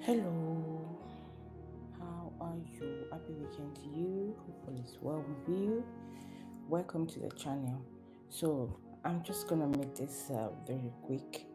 Hello, how are you? Happy weekend to you. Hopefully, it's well with you. Welcome to the channel. So, I'm just gonna make this very quick.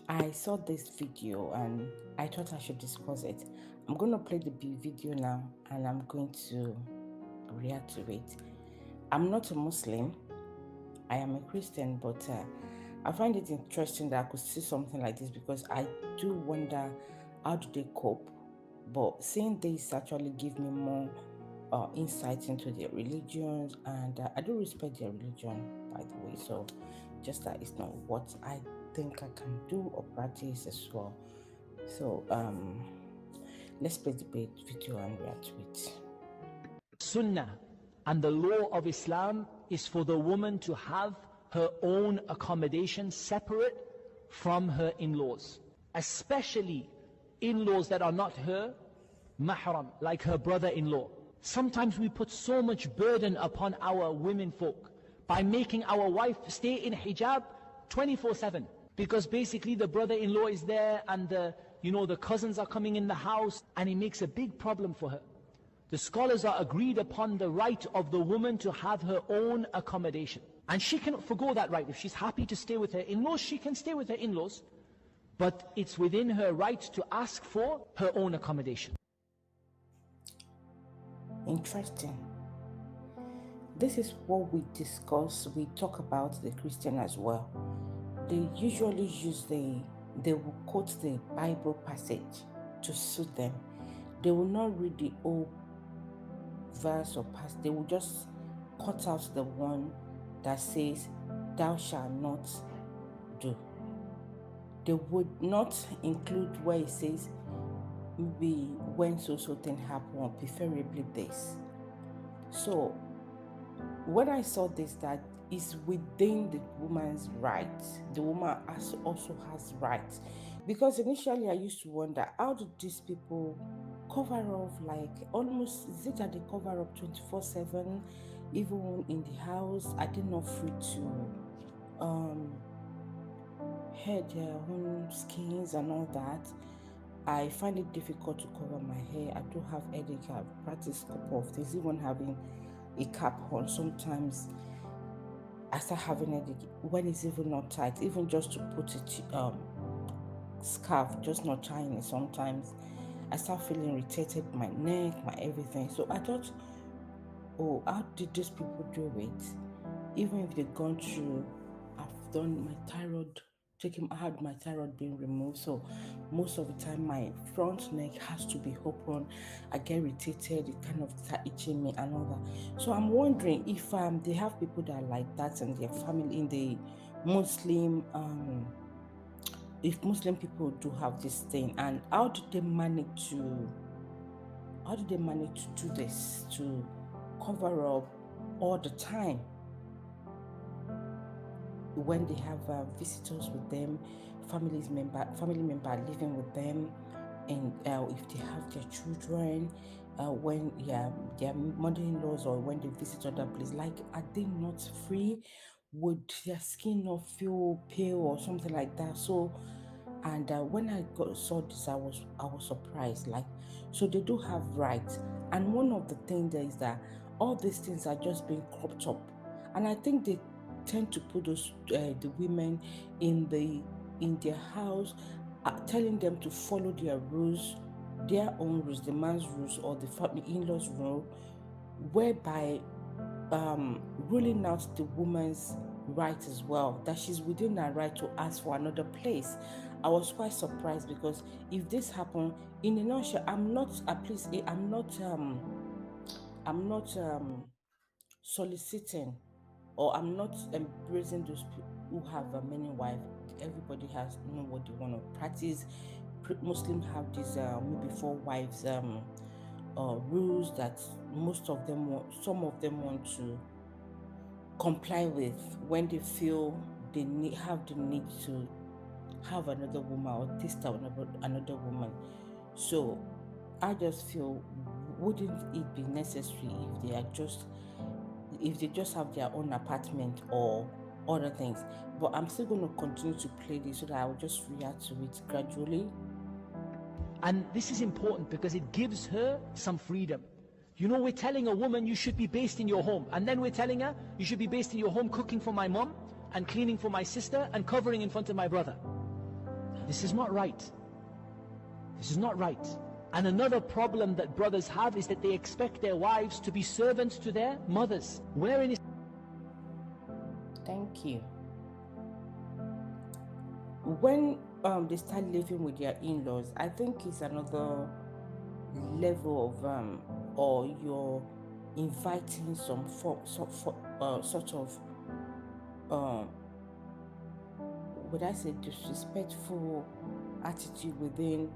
I saw this video and I thought I should discuss it. I'm gonna play the video now and I'm going to react to it. I'm not a Muslim, I am a Christian, but I find it interesting that I could see something like this because I do wonder how do they cope. But seeing this actually give me more insight into their religions, and I do respect their religion, by the way. So just that it's not what I think I can do or practice as well. So let's play the video and react to it. Sunnah and the law of Islam is for the woman to have her own accommodation separate from her in-laws, especially in-laws that are not her mahram, like her brother-in-law. Sometimes we put so much burden upon our women folk by making our wife stay in hijab 24/7, because basically the brother-in-law is there and the cousins are coming in the house, and it makes a big problem for her. The scholars are agreed upon the right of the woman to have her own accommodation. And she cannot forgo that right. If she's happy to stay with her in-laws, she can stay with her in-laws. But it's within her right to ask for her own accommodation. Interesting. This is what we discuss. We talk about the Christian as well. They usually use they will quote the Bible passage to suit them. They will not read the whole verse or passage. They will just cut out the one that says, "Thou shalt not do." They would not include where it says, maybe when so thing happen, or preferably this. So when I saw this, that is within the woman's rights. The woman also has rights. Because initially I used to wonder, how do these people cover up, like almost, is it that they cover up 24/7, even in the house? Are they not free to hair their own skins and all that? I find it difficult to cover my hair. I do have headache. I've practiced a couple of things, even having a cap on. Sometimes I start having headache when it's even not tight, even just to put it scarf, just not tying it. Sometimes I start feeling irritated, my neck, my everything. So I thought, oh, how did these people do it? Even if they've gone through, I've done my thyroid, I had my thyroid being removed. So most of the time my front neck has to be open. I get irritated, it kind of start itching me and all that. So I'm wondering if they have people that are like that in their family, in the Muslim if Muslim people do have this thing, and how do they manage to do this, to cover up all the time when they have visitors with them, family member living with them, and if they have their children, when their mother-in-laws, or when they visit other places, like, are they not free? Would their skin not feel pale or something like that? So, and when I saw this, I was surprised. Like, so they do have rights, and one of the things there is that all these things are just being cropped up, and I think they tend to put those the women in their house, telling them to follow their rules, their own rules, the man's rules or the family in-laws rule, whereby ruling out the woman's right as well, that she's within her right to ask for another place. I was quite surprised, because if this happened, in a nutshell, I'm not, at least I'm not soliciting, or I'm not embracing those people who have many wives. Everybody has know what they want to practice. Muslims have these maybe four wives rules that some of them want to comply with when they feel they have the need to have another woman or taste another woman. So I just feel, wouldn't it be necessary if they just have their own apartment or other things? But I'm still going to continue to play this so that I will just react to it gradually. And this is important because it gives her some freedom. You know, we're telling a woman you should be based in your home, and then we're telling her you should be based in your home cooking for my mom and cleaning for my sister and covering in front of my brother. This is not right. This is not right. And another problem that brothers have is that they expect their wives to be servants to their mothers. Wherein is Thank you. When they start living with their in-laws, I think it's another level of or you're inviting some form sort of would I say disrespectful attitude within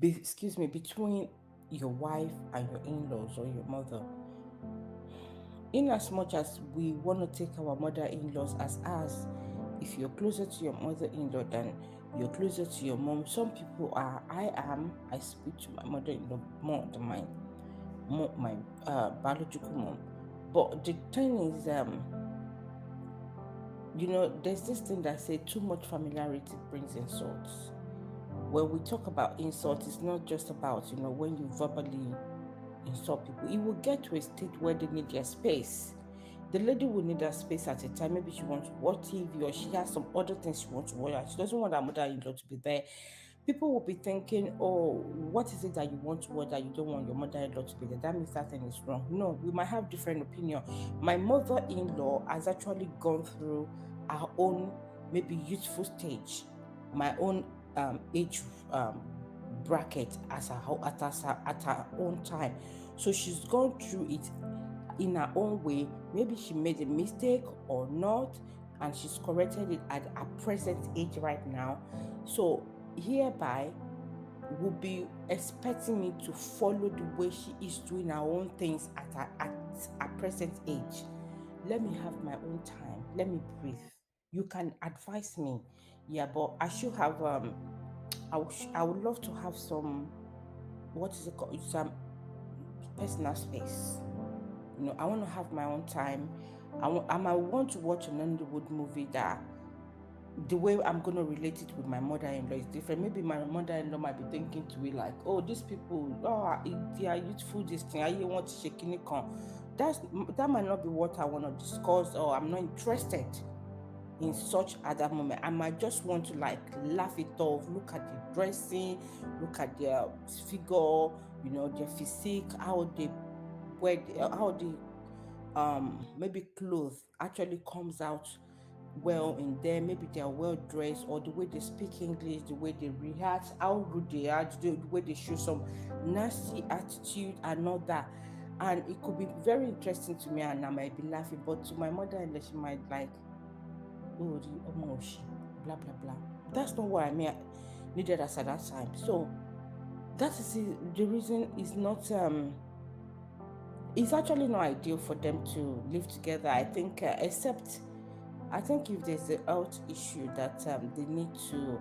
excuse me, between your wife and your in-laws or your mother. In as much as we want to take our mother-in-laws as ours, if you're closer to your mother-in-law than you're closer to your mom, some people are. I speak to my mother-in-law more than my biological mom. But the thing is, there's this thing that say too much familiarity brings insults. When we talk about insult, it's not just about when you verbally insult people. It will get to a state where they need their space. The lady will need her space at a time. Maybe she wants to watch TV, or she has some other things she wants to watch. She doesn't want her mother-in-law to be there. People will be thinking, oh, what is it that you want to watch that you don't want your mother-in-law to be there? That means that thing is wrong. No, we might have different opinion. My mother-in-law has actually gone through her own maybe youthful stage, my own age bracket at her own time. So she's gone through it in her own way. Maybe she made a mistake or not, and she's corrected it at her present age right now. So hereby will be expecting me to follow the way she is doing her own things at her present age. Let me have my own time. Let me breathe. You can advise me, yeah, but I should have I would love to have some, what is it called, some personal space. I want to have my own time. I might want to watch an Hollywood movie that the way I'm going to relate it with my mother-in-law is different. Maybe my mother-in-law might be thinking to me like, oh, these people, they are youthful, this thing, I want to shake in it. That might not be what I want to discuss, or I'm not interested in such at that moment. I might just want to like laugh it off, look at the dressing, look at their figure, their physique, how they wear, how the maybe clothes actually comes out well in them. Maybe they are well dressed, or the way they speak English, the way they react, how rude they are, the way they show some nasty attitude and all that. And it could be very interesting to me, and I might be laughing, but to my mother-in-law, she might like, oh, blah blah blah. That's not what I mean needed us at that time. So that is the reason is not it's actually not ideal for them to live together. I think except I think if there's a health issue that they need to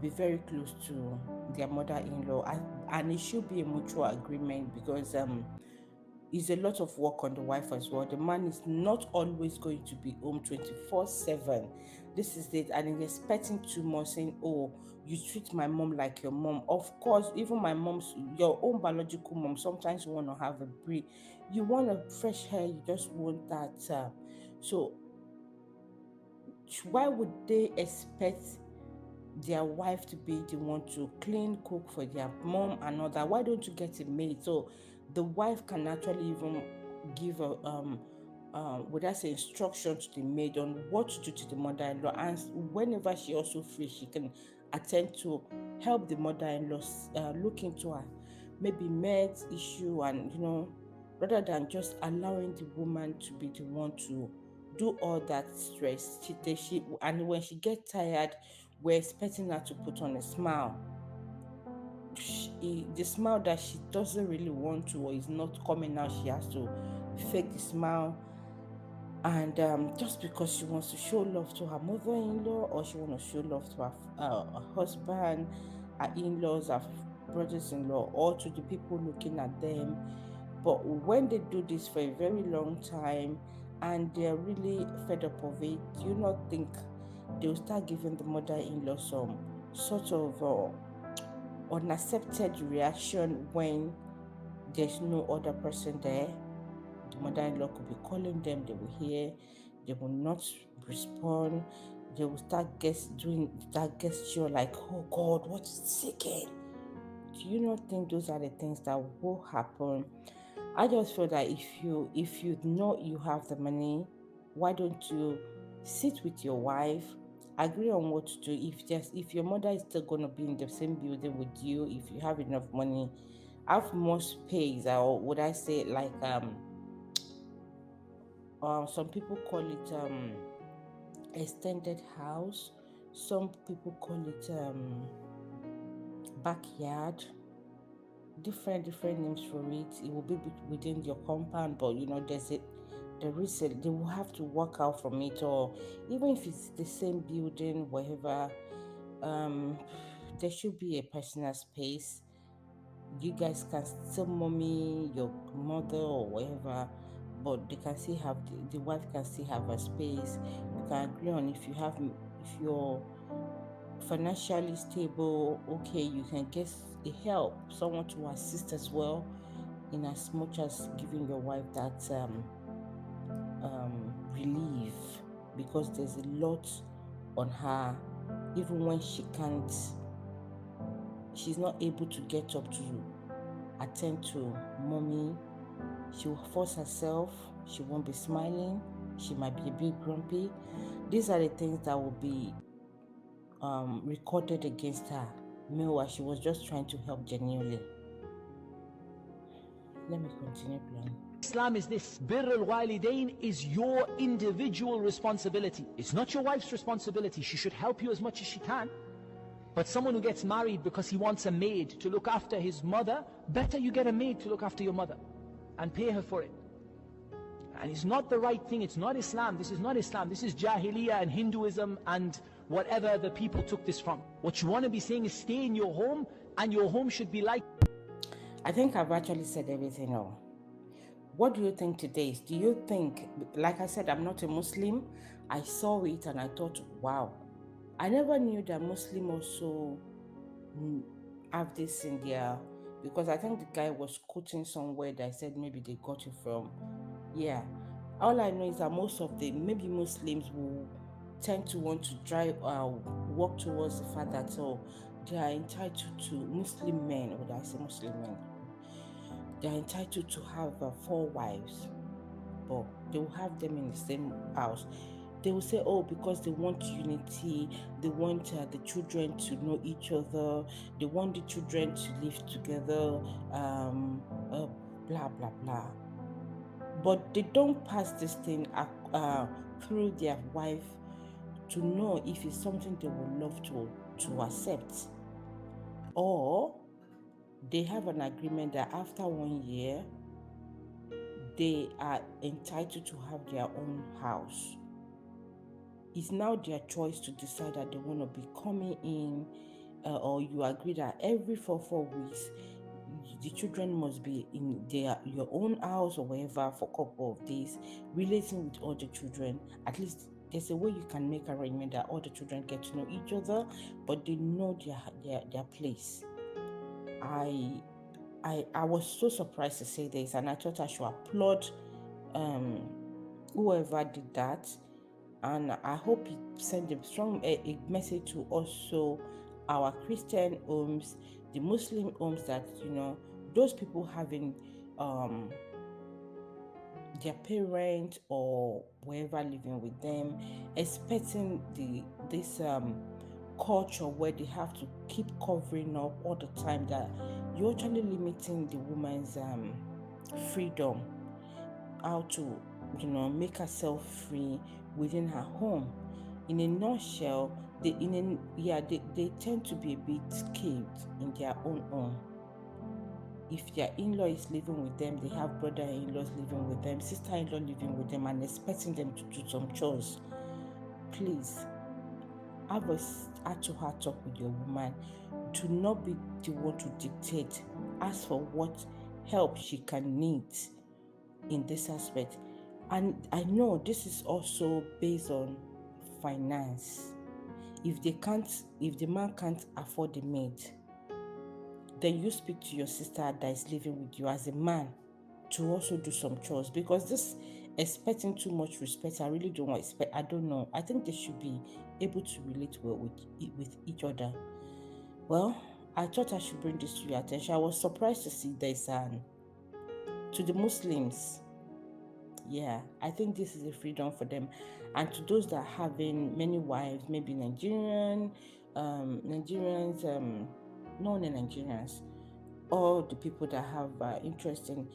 be very close to their mother-in-law, and it should be a mutual agreement, because it's a lot of work on the wife as well. The man is not always going to be home 24/7. This is it, and he's expecting too much, saying, oh, you treat my mom like your mom. Of course, even your own biological mom, sometimes you want to have a break, you want a fresh hair, you just want that. So why would they expect their wife to be the one to clean, cook for their mom and all that? Why don't you get a maid so the wife can actually even give a would I say instruction to the maid on what to do to the mother-in-law, and whenever she also free, she can attend to help the mother-in-law look into her maybe meds issue, and rather than just allowing the woman to be the one to do all that stress. And when she gets tired, we're expecting her to put on a smile. The smile that she doesn't really want to, or is not coming out, she has to fake the smile. And just because she wants to show love to her mother-in-law, or she wants to show love to her husband, her in-laws, her brothers-in-law, or to the people looking at them. But when they do this for a very long time and they're really fed up of it, do you not think they'll start giving the mother-in-law some sort of unaccepted reaction when there's no other person there. The mother-in-law could be calling them, they will hear, they will not respond, they will start doing that gesture like, oh God, what is this again? Do you not think those are the things that will happen? I just feel that if you know you have the money, why don't you sit with your wife, agree on what to do? If your mother is still gonna be in the same building with you, if you have enough money, have more space, or would I say like some people call it extended house, some people call it backyard, different names for it. It will be within your compound, but they will have to work out from it, or even if it's the same building, wherever, there should be a personal space. You guys can still mommy your mother or whatever, but they can still have the wife can still have a space. You can agree on if you're financially stable, okay, you can get a help, someone to assist as well, in as much as giving your wife that relief, because there's a lot on her. Even when she's not able to get up to attend to mommy, she will force herself, she won't be smiling, she might be a bit grumpy. These are the things that will be recorded against her. Meanwhile, she was just trying to help genuinely. Let me continue playing. Islam is this: birr al-walidain is your individual responsibility. It's not your wife's responsibility. She should help you as much as she can. But someone who gets married because he wants a maid to look after his mother, better you get a maid to look after your mother and pay her for it. And it's not the right thing. It's not Islam. This is not Islam. This is Jahiliyyah and Hinduism and whatever the people took this from. What you want to be saying is stay in your home, and your home should be like... I think I've actually said everything now. What do you think today? Do you think, like I said, I'm not a Muslim. I saw it and I thought, wow. I never knew that Muslim also have this in their, because I think the guy was quoting somewhere that said maybe they got it from. Yeah. All I know is that most of the maybe Muslims will tend to want to walk towards the fact that they are entitled to, Muslim men, or I say Muslim men, they are entitled to have 4 wives, but they will have them in the same house. They will say, oh, because they want unity, they want the children to know each other, they want the children to live together, blah blah blah. But they don't pass this thing through their wife to know if it's something they would love to accept, or they have an agreement that after 1 year they are entitled to have their own house. It's now their choice to decide that they want to be coming in, or you agree that every 4 weeks the children must be in your own house or wherever for a couple of days, relating with all the children. At least there's a way you can make arrangement that all the children get to know each other, but they know their place. I was so surprised to say this, and I thought I should applaud whoever did that, and I hope it sent a strong a message to also our Christian homes, the Muslim homes, that those people having their parents or wherever living with them, expecting this culture where they have to keep covering up all the time, that you're actually limiting the woman's freedom, how to make herself free within her home. In a nutshell, they tend to be a bit caved in their own home. If their in-law is living with them, they have brother-in-laws living with them, sister-in-law living with them, and expecting them to do some chores. Please have a heart-to-heart talk with your woman. Do not be the one to dictate. Ask for what help she can need in this aspect. And I know this is also based on finance. If the man can't afford the maid, then you speak to your sister that is living with you as a man to also do some chores, because this expecting too much respect, I really don't expect. I don't know. I think they should be able to relate well with each other. Well, I thought I should bring this to your attention. I was surprised to see there's an to the Muslims. Yeah, I think this is a freedom for them, and to those that are having many wives, maybe Nigerians, non-Nigerians, all the people that have interest in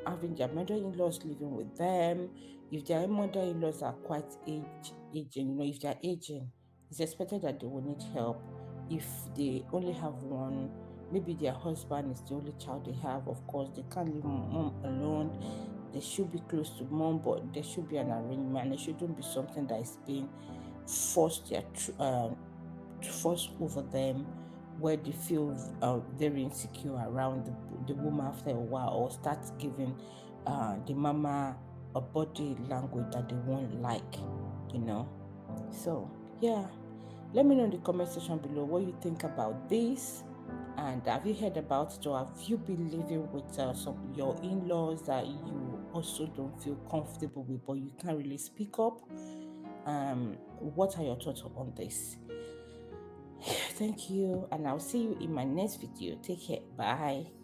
having their mother-in-laws living with them. If their mother-in-laws are quite aging, if they're aging, it's expected that they will need help. If they only have one, maybe their husband is the only child they have, of course they can't leave mom alone. They should be close to mom, but there should be an arrangement. It shouldn't be something that is being forced forced over them, where they feel very insecure around the woman after a while, or start giving the mama a body language that they won't like, you know. So yeah, let me know in the comment section below what you think about this. And have you heard about it, or have you been living with some your in-laws that you also don't feel comfortable with, but you can't really speak up? What are your thoughts on this? Thank you, and I'll see you in my next video. Take care. Bye.